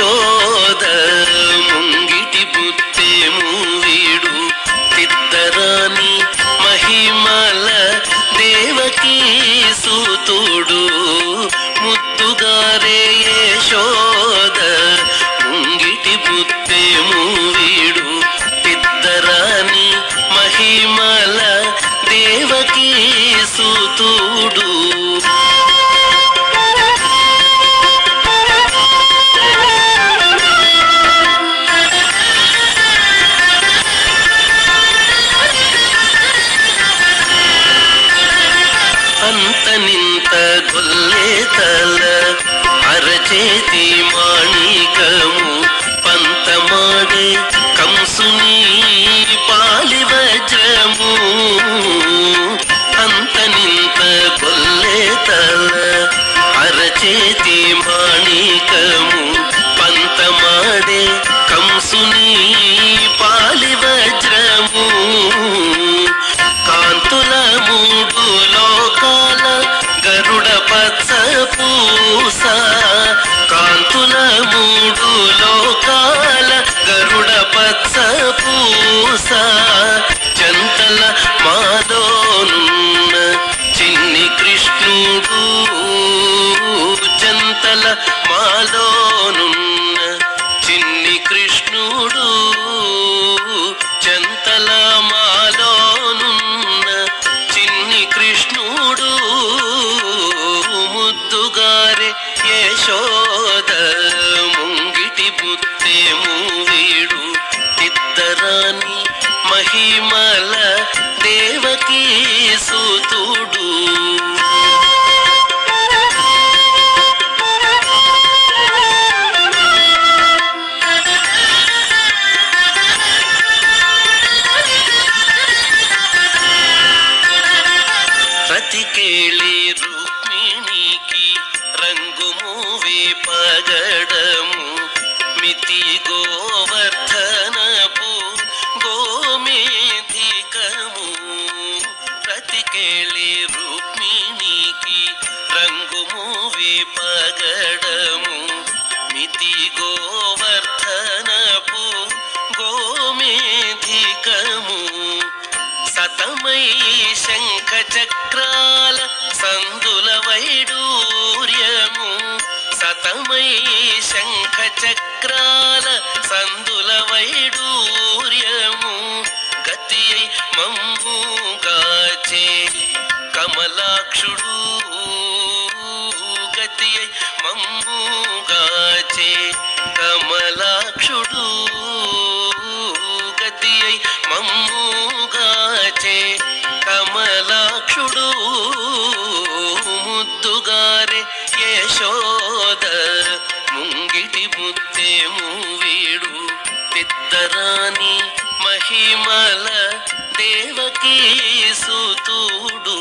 యశోద ముంగిటి బుత్తేము వీడు తిద్దరాని మహిమల దేవకీ సూతుడు ముద్దుగారే యశోద ముంగిటి బుత్తేము వీడు తిద్దరాని మహిమల దేవకీ సూతుడు అంతనింత గొల్లేతల అరచేతి మాణికము పంతమాడే కంసుని పాలి వజ్రము అంతనింత గొల్లేతల అరచేతి మాణికము పంతమాడే కంసుని పాలి వజ్రము కాంతుల మూడు లోకాల గరుడ పచ్చ పూస కాంతుల మూడు లోకాల గరుడ పచ్చ పూస జంతల మాలోనున్న చిన్ని కృష్ణుడు జంతల మాలోనున్న చిన్ని కృష్ణుడు జంతల మాలోనున్న చిన్ని కృష్ణుడు ముద్దుగారే యశోద ముంగిటి బుత్తేము వీడు తిద్దరాని మహిమల దేవకీ సూతుడు రతికేళి రుక్మిణికి రంగు మూవే పగడము మితి గోవర్ధనపు గోమేధికము రతికేళి రుక్మిణికి రంగు మూవే పగడము మితి గోవర్ధనపు గోమేధికము సతమై శంఖ చక్రాల సందుల వైడూర్యము సతమై శంఖ చక్రాల సందుల వైడూర్యము గతి మమ్ముగాచే కమలాక్షుడు గతి మమ్ముగాచే కమలాక్షుడు గతి మమ్ముగాచే కమలాక్షుడు ముద్దుగారే యశోద ముంగిటి బుత్తేము వీడు తిద్దరాని మహిమల దేవకీ సూతుడు